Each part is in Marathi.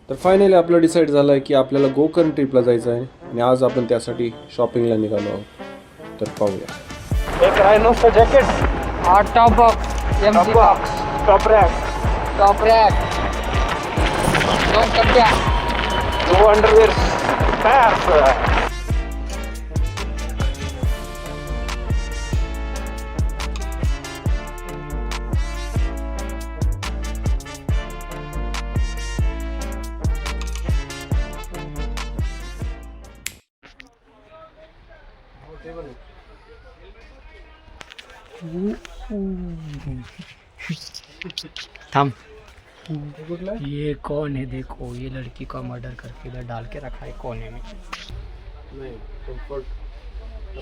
तर फायनली आपलं डिसाईड झालं आहे की आपल्याला गोकर्ण ट्रिपला जायचं आहे आणि आज आपण त्यासाठी शॉपिंगला निघालो आहोत. तर पाहूया. एक रायनोचं jacket, top box MC box top rack, top rack 2 कप्प्या 2 अंडरवेअर्स तयार. थम ये कौन है देखो, ये लड़की का मर्डर करके इधर डाल के रखा है कोने में. नाही कम्फर्ट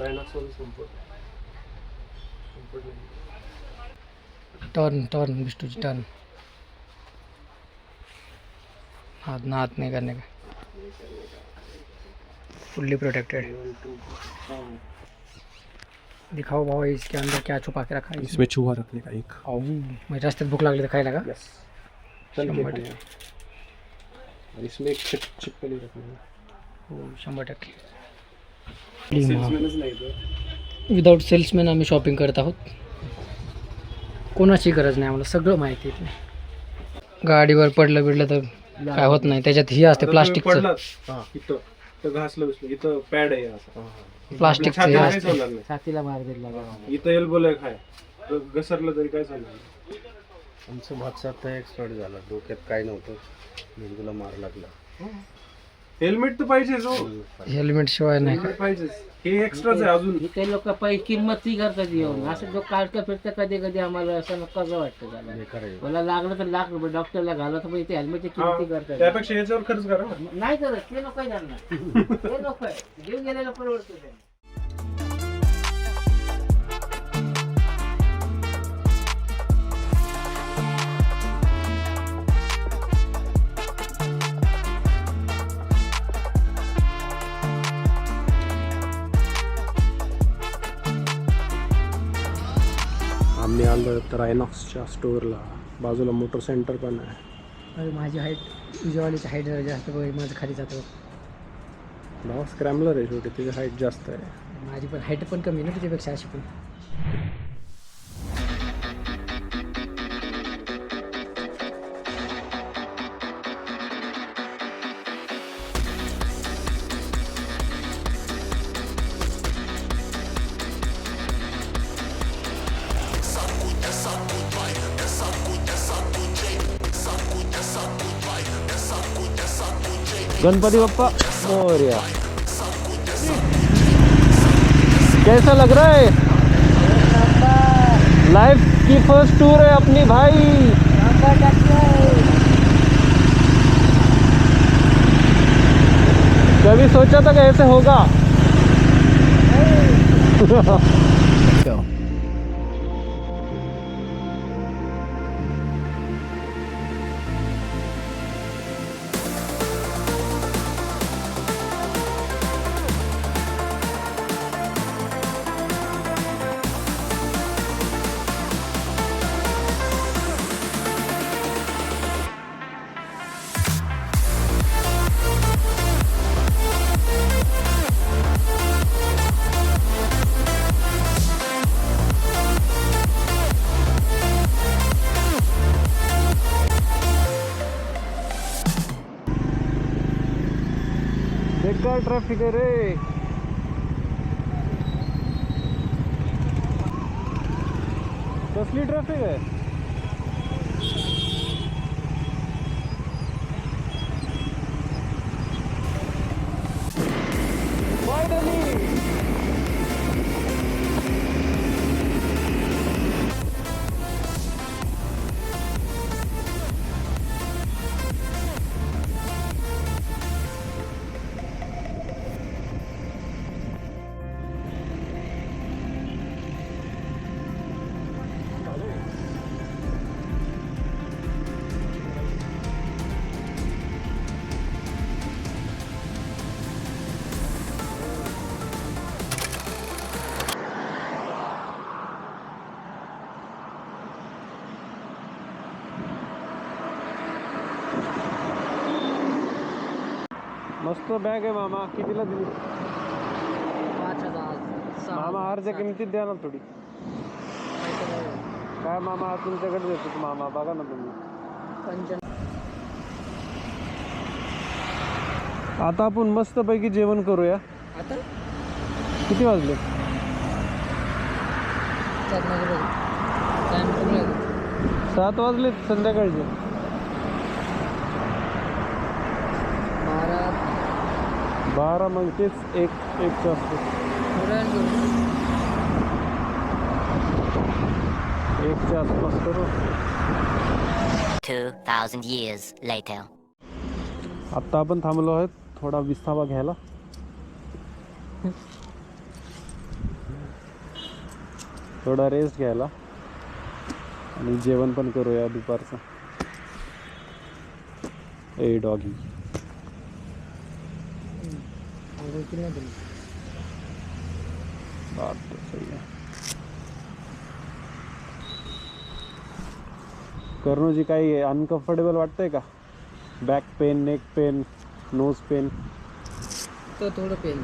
रायनॉक्सवाला कम्फर्ट टर्न टर्न बिष्टूची टर्न. हाथ ना हाथ नहीं करने का, फुल्ली प्रोटेक्टेड. दिखाओ भाई इसके अंदर क्या छुपा के रखा है. इसमें चूहा रखने का एक. मैं रास्ते भूख लागली तर खायला का. यस चल के खाऊंगा. और इसमें एक छिपकली रखनी है. हो 100%. सेल्समॅनच नाही तर. विदाउट सेल्समॅन आम्ही शॉपिंग करत आहोत. कोणाची गरज नाही, आम्हाला सगळं माहिती आहे. गाडीवर पडलं बिडलं तर काय होत नाही, त्याच्यात ही असते प्लास्टिकचं. इथं इथं घासलं बिसलं इथं पॅड आहे असं प्लास्टिकचं हे असते. छातीला मार दिला. इथं एल्बोला एक आहे, घसरलं तरी काय चालणार. आमचं भातचा आता एक्सपर्ट झाला, डोक्यात काय नव्हतं, मेंदूला मार लागला. हेल्मेट तर पाहिजेच हो. हेल्मेट शिवाय नाही हेल्मेट पाहिजेच. हे एक्स्ट्राच आहे अजून. काही लोक किंमत ती करतात येऊन असं जो काढतं फिरतं कधी कधी आम्हाला असं नका वाटतं त्याला. बेकार आहे. मला लागलं तर ₹1,00,000 डॉक्टरला घालत पण इथे हेल्मेटची किंमती करतात. त्यापेक्षा याच्यावर खर्च करा ना. नाही करत ते लोक जाणार ते लोक जीव गेलेला परवडतो ते. आम्ही आलो तर रायनॉक्सच्या स्टोअरला. बाजूला मोटर सेंटर पण आहे. अरे माझी हाईट तुझ्यावालीची हाईट जरा जास्त बघ, माझं खाली जातं. भावा स्क्रॅम्बलर आहे शेवटी, त्याची हाईट जास्त आहे. माझी पण हाईट पण कमी ना तुझ्यापेक्षा अशी पण. गणपति बप्पा मोरया. कैसा लग रहा है? लाइफ की फर्स्ट टूर है अपनी भाई. कभी सोचा था कि ऐसे होगा? बेकार ट्रॅफिक आहे रे. कसली ट्रॅफिक आहे. मस्त बॅग आहे मामा. कितीला दिली? 5,000 मामा अर्ध्या किमतीत द्या ना थोडी. काय मामा तुमच्याकडे देतो मामा, बघा ना तुम्ही. आता आपण मस्तपैकी जेवण करूया. आता किती वाजले? 7 वाजलेत संध्याकाळचे. 12 मग तेच एकच्या आसपास. 1च्या आसपास करू. 2,000 years later. आत्ता आपण थांबलो आहोत थोडा विसावा घ्यायला. थोडा रेस्ट घ्यायला आणि जेवण पण करूया दुपारचं. ए डॉगी. बात तो सही है. करणोजी काही अनकम्फर्टेबल वाटतंय का? Back pain, neck pain, nose pain? तो थोडं पेन.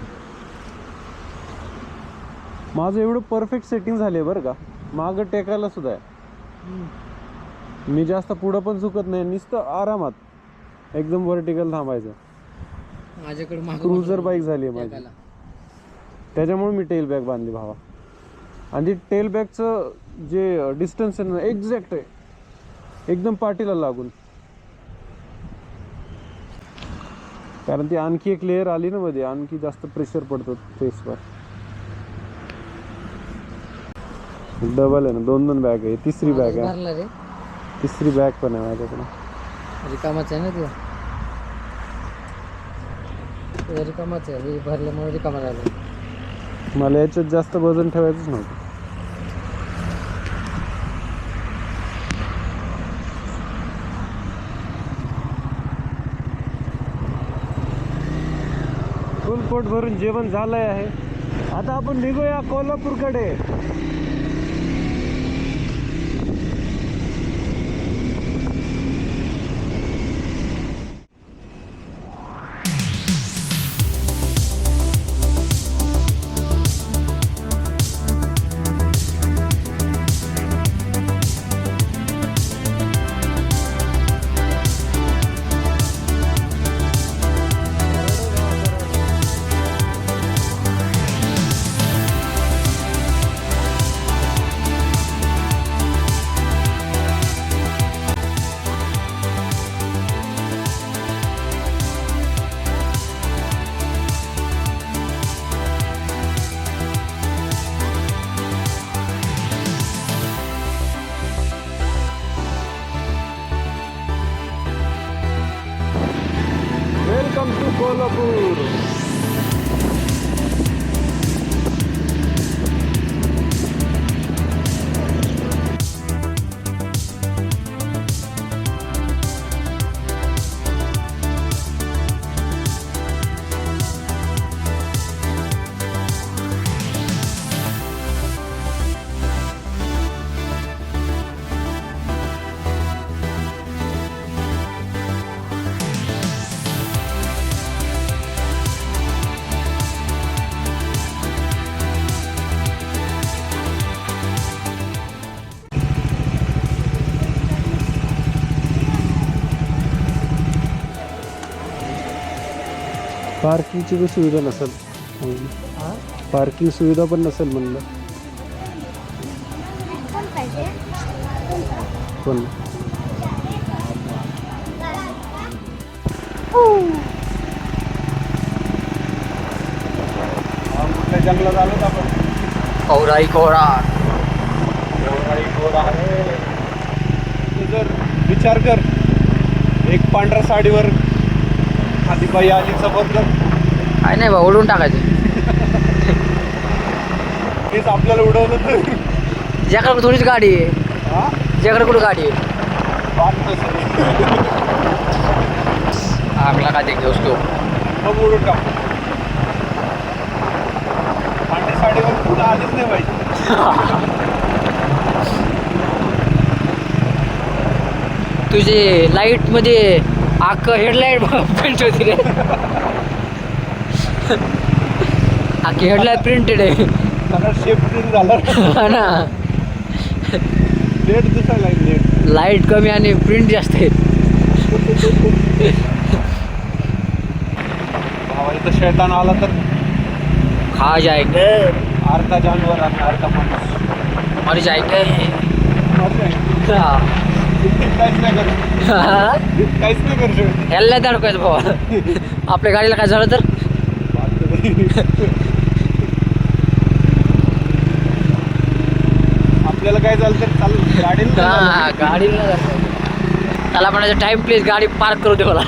माझं एवढं परफेक्ट सेटिंग झाले बरं का. मागं टेकायला सुद्धा आहे. मी जास्त पुढं पण चुकत नाही. नुसतं आरामात एकदम व्हर्टिकल थांबायचं. माझ्याकडे क्रुझर बाईक झाली आहे माझी. त्याच्यामुळे मी टेल बॅग बांधली भावा. आणि ती टेल बॅगचं जे डिस्टन्स आहे ना एक्झॅक्ट आहे, एकदम पाठीला लागून. कारण ती आणखी एक लेअर आली ना मध्ये, आणखी जास्त प्रेशर पडतो फेसवर. डबल आहे ना, 2 बॅग आहे. तिसरी बॅग आहे. तिसरी बॅग पण आहे माझ्याकडे. रिकामाच आहे ना तुझा. रिकामाच आहे, भरल्यामुळे रिकामा झाला. मला याच्यात जास्त वजन ठेवायचंच नव्हतं. फुल पोट भरून जेवण झालंय आहे. आता आपण निघूया कोल्हापूरकडे. Welcome to Kolhapur. पार्किंगची काही सुविधा नसेल. पार्किंग सुविधा पण नसेल म्हणलं. पण कुठल्या जंगलात आलो आपण? औराई घोडा. तू जर विचार कर, एक पांढऱ्या साडीवर आधी बाई आली समोर, तर काय नाही बा, उडून टाकायचं. तेच आपल्याला उडवलं तर ज्याकडे थोडीच गाडी आहे, ज्याकडे कुठं गाडी आहे. आगला का देख दोस्तो. मग उडून टाकतो. पांढऱ्या साडीवर कुठं आलीच नाही पाहिजे. तुझे लाईट मध्ये आख हेडलाईट पेंट होती रे. आखी हेडलाईन प्रिंटेड आहे. सगळा शेप प्रिंट झाला. हा ना, लेट दिसायला लेट. लाईट कमी आणि प्रिंट जास्त आहे. भावा इथं शैतान आला तर खा जाएंगे, अर्धा जानवर आणि अर्धा माणूस. मर जाएंगे. हा. काहीच नाही करू, काहीच नाही करू शकत. ह्याला नाही अडकायचं भावा. आपल्या गाडीला काय झालं तर आपल्याला काय झालं तर चालू गाडीला हा, गाडीला नाही अडकायचं. त्याला म्हणायचं टाइम प्लीज गाडी पार्क करू दे मला.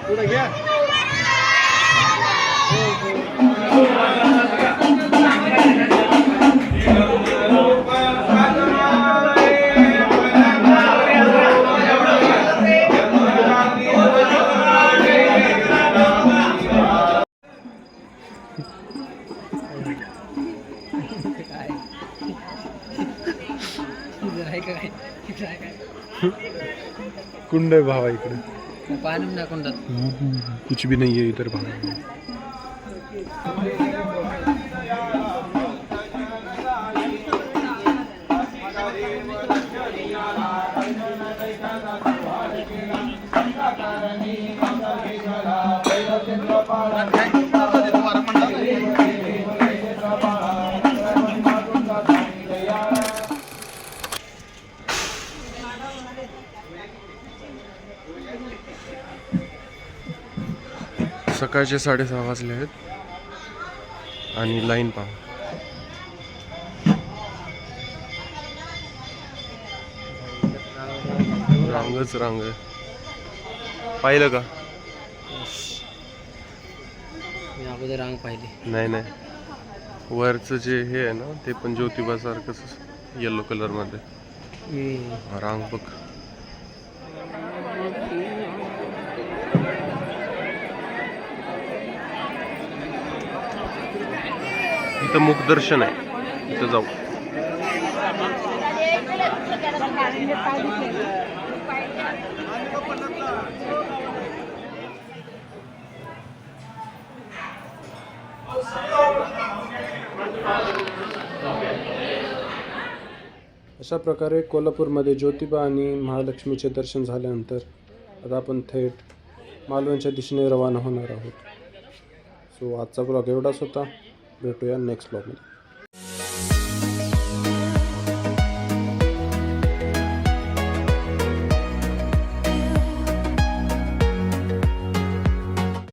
पुढे घ्या. कुंड आहे भावा इकडे. पाणी टाकून जात. कुछ भी नहीं है इधर भावा. सकाळचे 6:30 वाजले आहेत आणि लाईन पहा. रांगच रांग आहे. पाहिलं का? मी अगोदर रांग पाहिली. नाही, वरचं जे हे आहे ना ते पण ज्योतिबा सारखंच येलो कलर मध्ये रांग बघ. इथं मुखदर्शन आहे, इथं जाऊ. अशा प्रकारे कोल्हापूरमध्ये ज्योतिबा आणि महालक्ष्मीचे दर्शन झाल्यानंतर आता आपण थेट मालवणच्या दिशेने रवाना होणार आहोत. सो आजचा ब्लॉग एवढाच होता. भेटूया नेक्स्ट ब्लॉगमध्ये.